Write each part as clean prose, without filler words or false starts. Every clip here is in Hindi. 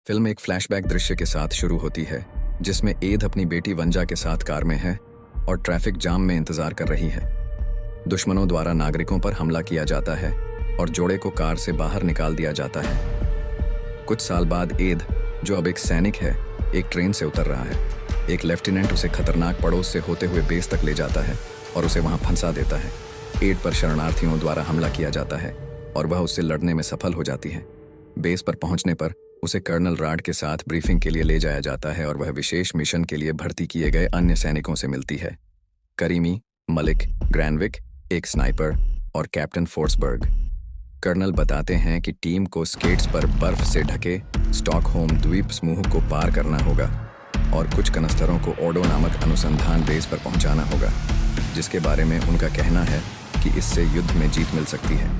फिल्म एक फ्लैशबैक दृश्य के साथ शुरू होती है जिसमें एद अपनी बेटी वंजा के साथ कार में है और ट्रैफिक जाम में इंतजार कर रही है। दुश्मनों द्वारा नागरिकों पर हमला किया जाता है और जोड़े को कार से बाहर निकाल दिया जाता है। कुछ साल बाद एद, जो अब एक सैनिक है, एक ट्रेन से उतर रहा है। एक लेफ्टिनेंट उसे खतरनाक पड़ोस से होते हुए बेस तक ले जाता है और उसे वहां फंसा देता है। एड पर शरणार्थियों द्वारा हमला किया जाता है और वह उससे लड़ने में सफल हो जाती है। बेस पर पहुंचने पर उसे कर्नल राड के साथ ब्रीफिंग के लिए ले जाया जाता है और वह विशेष मिशन के लिए भर्ती किए गए अन्य सैनिकों से मिलती है। करीमी, मलिक, ग्रैनविक, एक स्नाइपर और कैप्टन फोर्सबर्ग। कर्नल बताते हैं कि टीम को स्केट्स पर बर्फ से ढके स्टॉकहोम द्वीप समूह को पार करना होगा और कुछ कनस्तरों को ओडो नामक अनुसंधान बेस पर पहुंचाना होगा, जिसके बारे में उनका कहना है कि इससे युद्ध में जीत मिल सकती है।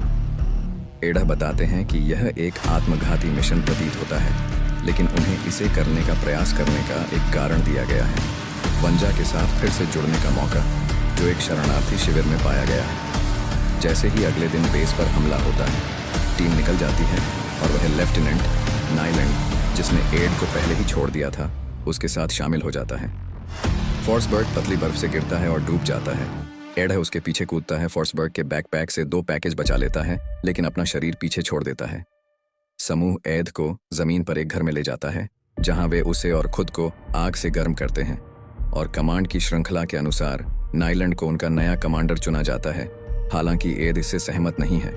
एडा बताते हैं कि यह एक आत्मघाती मिशन प्रतीत होता है, लेकिन उन्हें इसे करने का प्रयास करने का एक कारण दिया गया है। वंजा के साथ फिर से जुड़ने का मौका, जो एक शरणार्थी शिविर में पाया गया है। जैसे ही अगले दिन बेस पर हमला होता है, टीम निकल जाती है और वह लेफ्टिनेंट नाइलैंड, जिसने एड को पहले ही छोड़ दिया था, उसके साथ शामिल हो जाता है। फोर्सबर्ग पतली बर्फ से गिरता है और डूब जाता है। एड उसके पीछे कूदता है, फोर्सबर्ग के बैकपैक से 2 पैकेज बचा लेता है, लेकिन अपना शरीर पीछे छोड़ देता है। समूह एड को जमीन पर एक घर में ले जाता है, जहां वे उसे और खुद को आग से गर्म करते हैं और कमांड की श्रृंखला के अनुसार नाइलैंड को उनका नया कमांडर चुना जाता है। हालांकि एड इससे सहमत नहीं है।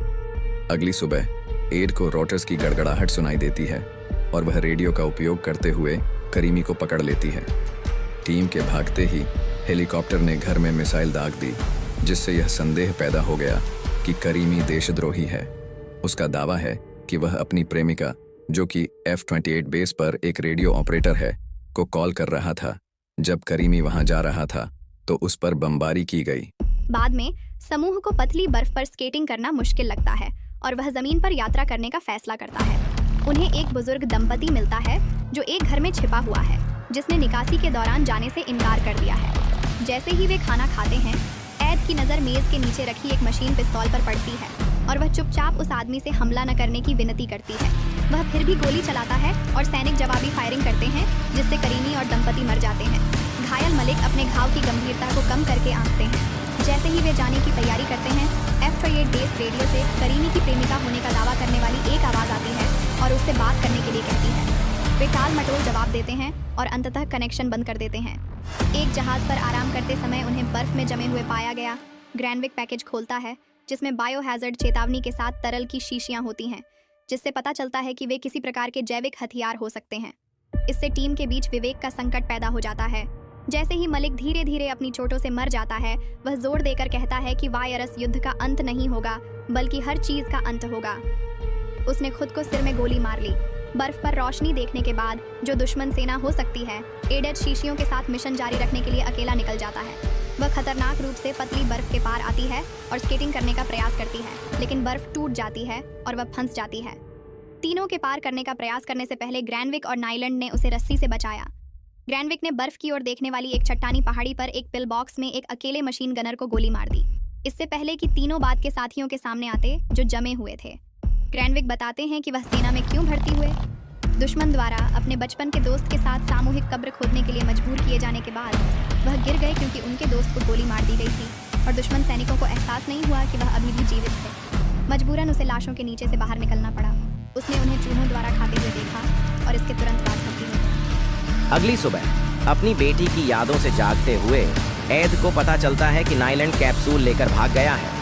अगली सुबह एड को रोटर्स की गड़गड़ाहट सुनाई देती है और वह रेडियो का उपयोग करते हुए करीमी को पकड़ लेती है। टीम के भागते ही हेलीकॉप्टर ने घर में मिसाइल दाग दी, जिससे यह संदेह पैदा हो गया कि करीमी देशद्रोही है। उसका दावा है कि वह अपनी प्रेमिका, जो कि F-28 बेस पर एक रेडियो ऑपरेटर है, को कॉल कर रहा था। जब करीमी वहां जा रहा था तो उस पर बमबारी की गई। बाद में समूह को पतली बर्फ पर स्केटिंग करना मुश्किल लगता है और वह जमीन पर यात्रा करने का फैसला करता है। उन्हें एक बुजुर्ग दंपति मिलता है जो एक घर में छिपा हुआ है, जिसने निकासी के दौरान जाने से इनकार कर दिया है। जैसे ही वे खाना खाते हैं, एड की नज़र मेज के नीचे रखी एक मशीन पिस्तौल पर पड़ती है और वह चुपचाप उस आदमी से हमला न करने की विनती करती है। वह फिर भी गोली चलाता है और सैनिक जवाबी फायरिंग करते हैं, जिससे करीमी और दंपति मर जाते हैं। घायल मलिक अपने घाव की गंभीरता को कम करके आंकते हैं। जैसे ही वे जाने की तैयारी करते हैं, F-28 बेस रेडियो से करीमी की प्रेमिका होने का दावा करने वाली एक आवाज़ आती है और उससे बात करने के लिए कहती है। वे टाल मटोल जवाब देते हैं और अंततः कनेक्शन बंद कर देते हैं। एक जहाज पर आराम करते समय उन्हें बर्फ में जमे हुए पाया गया। ग्रैनविक पैकेज खोलता है, जिसमें बायोहैजर्ड चेतावनी के साथ तरल की शीशियां होती हैं, जिससे पता चलता है कि वे किसी प्रकार के जैविक हथियार हो सकते हैं। इससे टीम के बीच विवेक का संकट पैदा हो जाता है। जैसे ही मलिक धीरे धीरे अपनी चोटों से मर जाता है, वह जोर देकर कहता है कि वायरस युद्ध का अंत नहीं होगा, बल्कि हर चीज का अंत होगा। उसने खुद को सिर में गोली मार ली। बर्फ पर रोशनी देखने के बाद, जो दुश्मन सेना हो सकती है, एडेड शीशियों के साथ मिशन जारी रखने के लिए अकेला निकल जाता है। वह खतरनाक रूप से पतली बर्फ के पार आती है और स्केटिंग करने का प्रयास करती है, लेकिन बर्फ टूट जाती है और वह फंस जाती है। तीनों के पार करने का प्रयास करने से पहले ग्रैनविक और नाइलैंड ने उसे रस्सी से बचाया। ग्रैनविक ने बर्फ की ओर देखने वाली एक चट्टानी पहाड़ी पर एक पिल बॉक्स में एक अकेले मशीन गनर को गोली मार दी, इससे पहले कि तीनों बाद के साथियों के सामने आते जो जमे हुए थे। ग्रैनविक बताते हैं कि वह सेना में क्यों भर्ती हुए। दुश्मन द्वारा अपने बचपन के दोस्त के साथ सामूहिक कब्र खोदने के लिए मजबूर किए जाने के बाद वह गिर गए क्योंकि उनके दोस्त को गोली मार दी गई थी और दुश्मन सैनिकों को एहसास नहीं हुआ कि वह अभी भी जीवित थे। मजबूरन उसे लाशों के नीचे से बाहर निकलना पड़ा। उसने उन्हें चूहों द्वारा खाते हुए देखा और इसके तुरंत बाद भर्ती हो गई। अगली सुबह अपनी बेटी की यादों से जागते हुए एड को पता चलता है कि नाइलैंड कैप्सूल लेकर भाग गया है।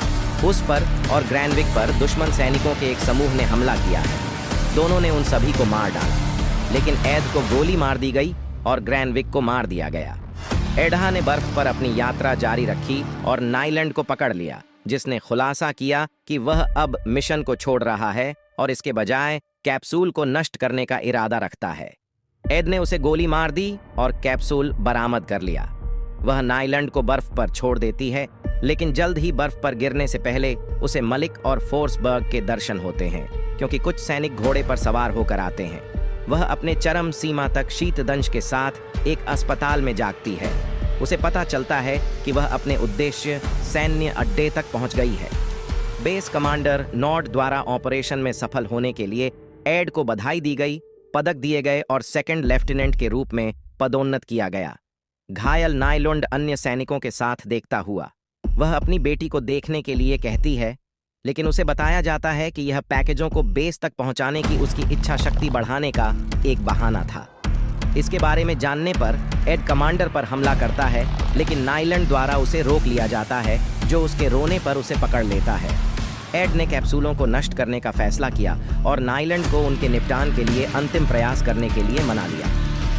उस पर और ग्रैनविक पर दुश्मन सैनिकों के एक समूह ने हमला किया है। दोनों ने उन सभी को मार डाला, लेकिन एड को गोली मार दी गई और ग्रैनविक को मार दिया गया। एडहा ने बर्फ पर अपनी यात्रा जारी रखी और नाइलैंड को पकड़ लिया, जिसने खुलासा किया कि वह अब मिशन को छोड़ रहा है और इसके बजाय कैप्सूल को नष्ट करने का इरादा रखता है। एड ने उसे गोली मार दी और कैप्सूल बरामद कर लिया। वह नाइलैंड को बर्फ पर छोड़ देती है, लेकिन जल्द ही बर्फ पर गिरने से पहले उसे मलिक और फोर्सबर्ग के दर्शन होते हैं, क्योंकि कुछ सैनिक घोड़े पर सवार होकर आते हैं। वह अपने चरम सीमा तक शीतदंश के साथ एक अस्पताल में जागती है। उसे पता चलता है कि वह अपने उद्देश्य सैन्य अड्डे तक पहुंच गई है। बेस कमांडर नॉर्ड द्वारा ऑपरेशन में सफल होने के लिए एड को बधाई दी गई पदक दिए गए और सेकंड लेफ्टिनेंट के रूप में पदोन्नत किया गया। घायल नाइलुंड अन्य सैनिकों के साथ देखता हुआ वह अपनी बेटी को देखने के लिए कहती है, लेकिन उसे बताया जाता है कि यह पैकेजों को बेस तक पहुंचाने की उसकी इच्छा शक्ति बढ़ाने का एक बहाना था। इसके बारे में जानने पर एड कमांडर पर हमला करता है, लेकिन नाइलैंड द्वारा उसे रोक लिया जाता है, जो उसके रोने पर उसे पकड़ लेता है। एड ने कैप्सूलों को नष्ट करने का फैसला किया और नाइलैंड को उनके निपटान के लिए अंतिम प्रयास करने के लिए मना लिया।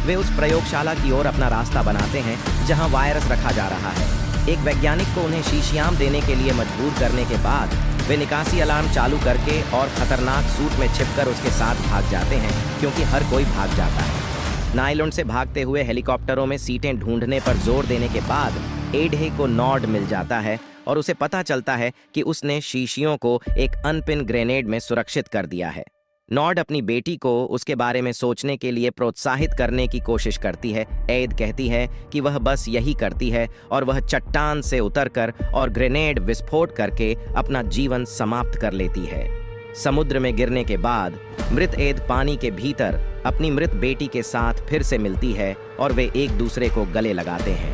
वे उस प्रयोगशाला की ओर अपना रास्ता बनाते हैं जहां वायरस रखा जा रहा है। एक वैज्ञानिक को उन्हें शीशियाम देने के लिए मजबूर करने के बाद वे निकासी अलार्म चालू करके और खतरनाक सूट में छिपकर उसके साथ भाग जाते हैं, क्योंकि हर कोई भाग जाता है। नाइलैंड से भागते हुए हेलीकॉप्टरों में सीटें ढूंढने पर जोर देने के बाद एडहे को नॉड मिल जाता है और उसे पता चलता है कि उसने शीशियों को एक अनपिन ग्रेनेड में सुरक्षित कर दिया है। नॉड अपनी बेटी को उसके बारे में सोचने के लिए प्रोत्साहित करने की कोशिश करती है। एद कहती है कि वह बस यही करती है और वह चट्टान से उतरकर और ग्रेनेड विस्फोट करके अपना जीवन समाप्त कर लेती है। समुद्र में गिरने के बाद मृत एद पानी के भीतर अपनी मृत बेटी के साथ फिर से मिलती है और वे एक दूसरे को गले लगाते हैं।